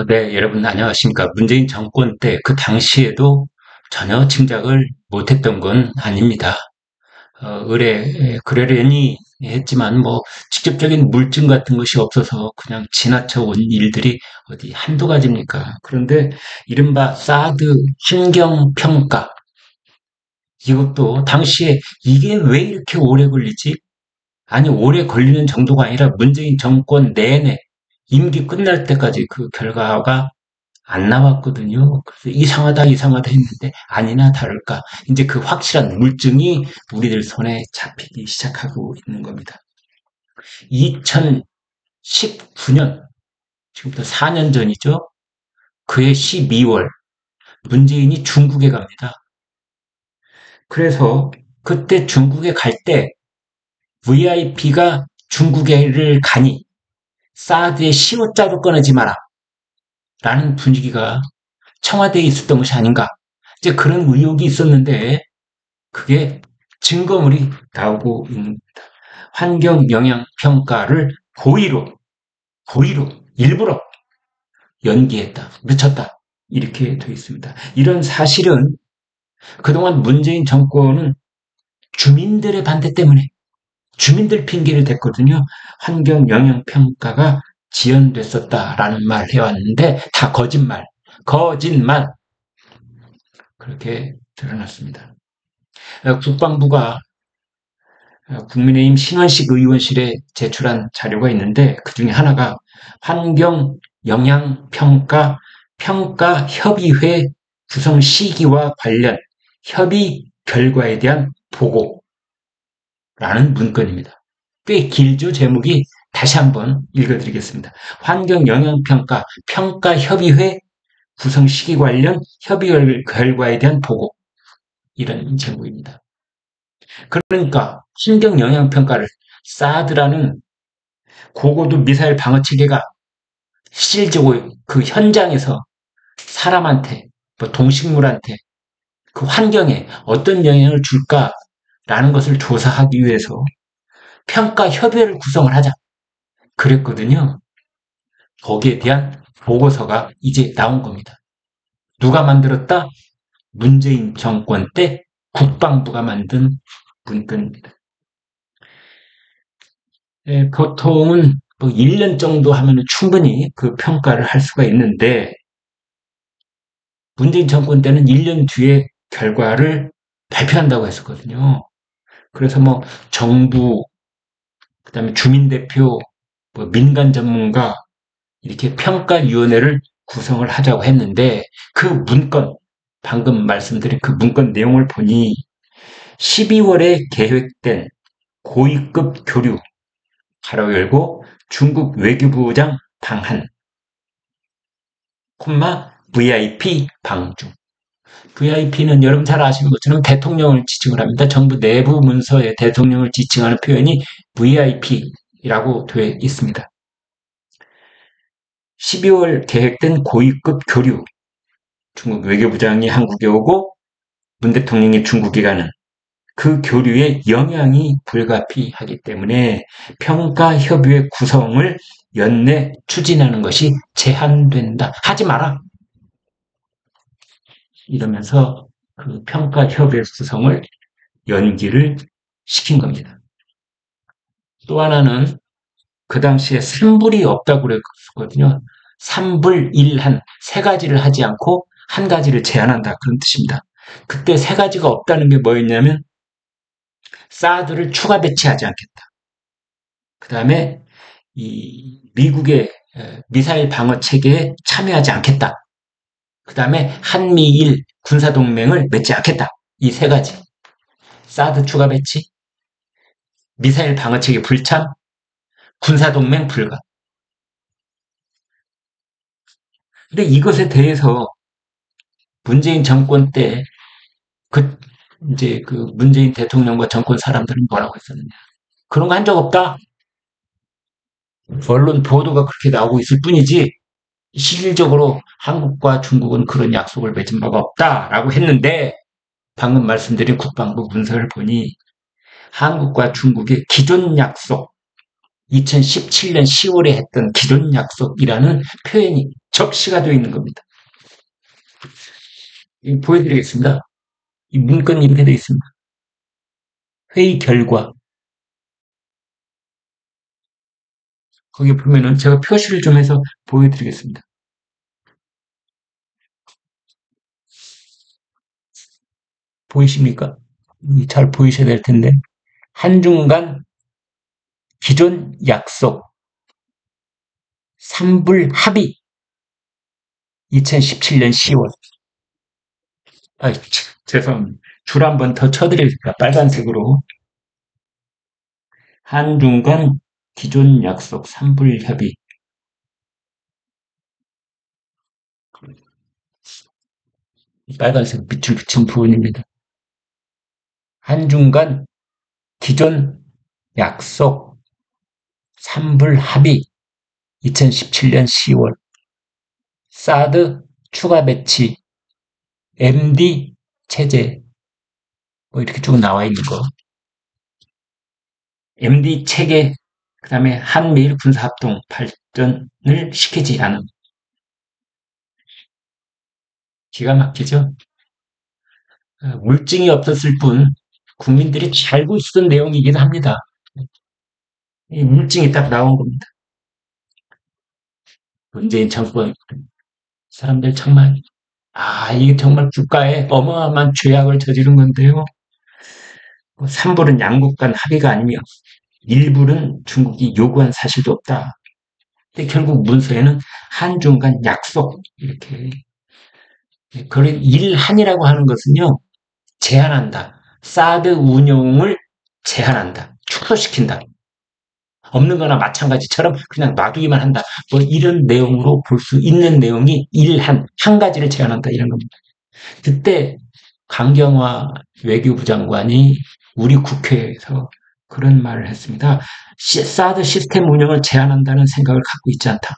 네, 여러분 안녕하십니까. 문재인 정권 때 그 당시에도 전혀 짐작을 못했던 건 아닙니다. 그러려니 했지만 뭐 직접적인 물증 같은 것이 없어서 그냥 지나쳐 온 일들이 어디 한두 가지입니까. 그런데 이른바 사드 환경평가, 이것도 당시에 이게 왜 이렇게 오래 걸리지? 아니, 오래 걸리는 정도가 아니라 문재인 정권 내내 임기 끝날 때까지 그 결과가 안 나왔거든요. 그래서 이상하다, 이상하다 했는데 아니나 다를까. 이제 그 확실한 물증이 우리들 손에 잡히기 시작하고 있는 겁니다. 2019년, 지금부터 4년 전이죠. 그해 12월, 문재인이 중국에 갑니다. 그래서 그때 중국에 갈 때 VIP가 중국에를 가니 사드의 시옷자도 꺼내지 마라. 라는 분위기가 청와대에 있었던 것이 아닌가. 이제 그런 의혹이 있었는데 그게 증거물이 나오고 있는 겁니다. 환경 영향 평가를 고의로 일부러 연기했다, 늦췄다 이렇게 되어 있습니다. 이런 사실은 그동안 문재인 정권은 주민들의 반대 때문에 주민들 핑계를 댔거든요. 환경 영향 평가가 지연됐었다라는 말을 해왔는데 다 거짓말 그렇게 드러났습니다. 국방부가 국민의힘 신원식 의원실에 제출한 자료가 있는데 그중에 하나가 환경 영향 평가 협의회 구성 시기와 관련 협의 결과에 대한 보고라는 문건입니다. 꽤 길죠, 제목이. 다시 한번 읽어드리겠습니다. 환경 영향 평가 협의회 구성 시기 관련 협의 결과에 대한 보고, 이런 제목입니다. 그러니까 환경 영향 평가를 사드라는 고고도 미사일 방어 체계가 실질적으로 그 현장에서 사람한테, 뭐 동식물한테, 그 환경에 어떤 영향을 줄까라는 것을 조사하기 위해서 평가 협의회를 구성을 하자 그랬거든요. 거기에 대한 보고서가 이제 나온 겁니다. 누가 만들었다? 문재인 정권 때 국방부가 만든 문건입니다. 보통은 뭐 1년 정도 하면 충분히 그 평가를 할 수가 있는데 문재인 정권 때는 1년 뒤에 결과를 발표한다고 했었거든요. 그래서 뭐 정부, 그다음에 주민대표, 뭐 민간 전문가 이렇게 평가위원회를 구성을 하자고 했는데 그 문건, 방금 말씀드린 그 문건 내용을 보니 12월에 계획된 고위급 교류, 가로 열고 중국 외교부장 방한, VIP 방중. VIP는 여러분 잘 아시는 것처럼 대통령을 지칭을 합니다. 정부 내부 문서에 대통령을 지칭하는 표현이 VIP라고 되어 있습니다. 12월 계획된 고위급 교류, 중국 외교부장이 한국에 오고 문 대통령이 중국에 가는 그 교류에 영향이 불가피하기 때문에 평가협의회 구성을 연내 추진하는 것이 제한된다. 하지 마라. 이러면서 그 평가협의회 구성을 연기를 시킨 겁니다. 또 하나는 그 당시에 3불이 없다고 그랬거든요. 3불 1한, 세 가지를 하지 않고 한 가지를 제한한다. 그런 뜻입니다. 그때 세 가지가 없다는 게 뭐였냐면 사드를 추가 배치하지 않겠다. 그 다음에 이 미국의 미사일 방어 체계에 참여하지 않겠다. 그 다음에 한미일 군사동맹을 맺지 않겠다. 이 세 가지. 사드 추가 배치, 미사일 방어 체계 불참, 군사동맹 불가. 근데 이것에 대해서 문재인 정권 때 그 이제 그 문재인 대통령과 정권 사람들은 뭐라고 했었느냐. 그런 거 한 적 없다. 언론 보도가 그렇게 나오고 있을 뿐이지 실질적으로 한국과 중국은 그런 약속을 맺은 바가 없다라고 했는데 방금 말씀드린 국방부 문서를 보니 한국과 중국의 기존 약속, 2017년 10월에 했던 기존 약속이라는 표현이 적시가 되어 있는 겁니다. 보여드리겠습니다. 이 문건이 이렇게 되어 있습니다. 회의 결과. 거기 보면은 제가 표시를 좀 해서 보여드리겠습니다. 보이십니까? 잘 보이셔야 될 텐데. 한중간 기존 약속 3불 합의 2017년 10월. 아, 죄송합니다. 줄 한 번 더 쳐드릴까? 빨간색으로. 한중간 기존 약속 3불 협의. 빨간색 밑줄 붙인 부분입니다. 한중간 기존 약속 3불 합의 2017년 10월. 사드 추가 배치 MD 체제 뭐 이렇게 쭉 나와 있는 거. MD 체계 그다음에 한미일 군사합동 발전을 시키지 않은. 기가 막히죠? 물증이 없었을 뿐 국민들이 잘 알고 있었던 내용이긴 합니다. 이 물증이 딱 나온 겁니다. 문재인 정권 사람들 정말 이게 정말 국가에 어마어마한 죄악을 저지른 건데요. 3불은 양국 간 합의가 아니며 1불은 중국이 요구한 사실도 없다. 근데 결국 문서에는 한중 간 약속 이렇게 그런 일한이라고 하는 것은요. 제한한다. 사드 운용을 제한한다. 축소시킨다. 없는 거나 마찬가지처럼 그냥 놔두기만 한다. 뭐 이런 내용으로 볼 수 있는 내용이 한 가지를 제한한다. 이런 겁니다. 그때 강경화 외교부 장관이 우리 국회에서 그런 말을 했습니다. 사드 시스템 운영을 제한한다는 생각을 갖고 있지 않다.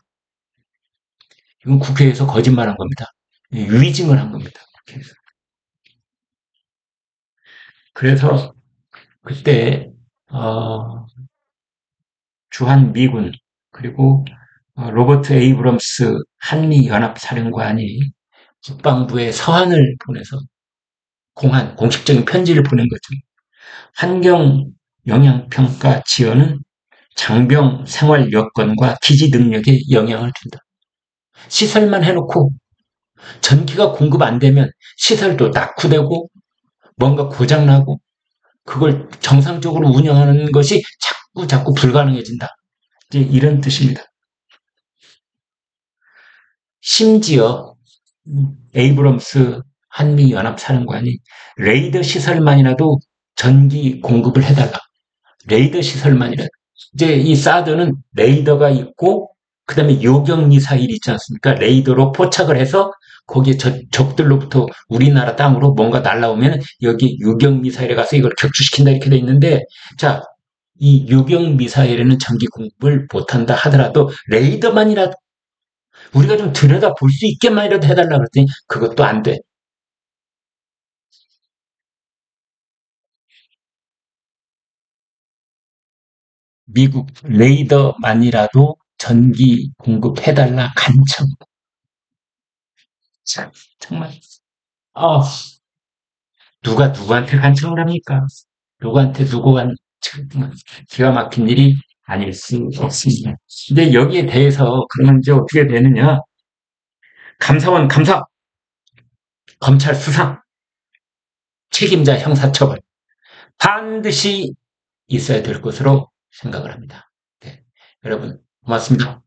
이건 국회에서 거짓말한 겁니다. 위증을 한 겁니다. 국회에서. 그래서 그때 주한 미군 그리고 로버트 에이브럼스 한미연합사령관이 국방부에 서한을 보내서 공식적인 편지를 보낸 거죠. 환경 영향평가 지원은 장병 생활 여건과 기지 능력에 영향을 준다. 시설만 해놓고 전기가 공급 안 되면 시설도 낙후되고 뭔가 고장나고 그걸 정상적으로 운영하는 것이 자꾸 불가능해진다. 이제 이런 뜻입니다. 심지어 에이브럼스 한미연합사령관이 레이더 시설만이라도 전기 공급을 해달라. 레이더 시설만이라도. 이제 이 사드는 레이더가 있고 그다음에 요격 미사일이 있지 않습니까? 레이더로 포착을 해서 거기에 적들로부터 우리나라 땅으로 뭔가 날라오면 여기 요격 미사일에 가서 이걸 격추시킨다 이렇게 돼 있는데 자, 이 요격 미사일에는 전기 공급을 못한다 하더라도 레이더만이라도 우리가 좀 들여다 볼 수 있게만이라도 해달라 그랬더니 그것도 안 돼. 미국 레이더만이라도 전기 공급해달라 간청. 참, 정말 아 누가 누구한테 간청을 합니까? 누구한테 누구가 기가 막힌 일이 아닐 수 없습니다. 근데 여기에 대해서 그러면 이제 어떻게 되느냐? 감사원 감사, 검찰 수사, 책임자 형사처벌 반드시 있어야 될 것으로 생각을 합니다. 네, 여러분 고맙습니다.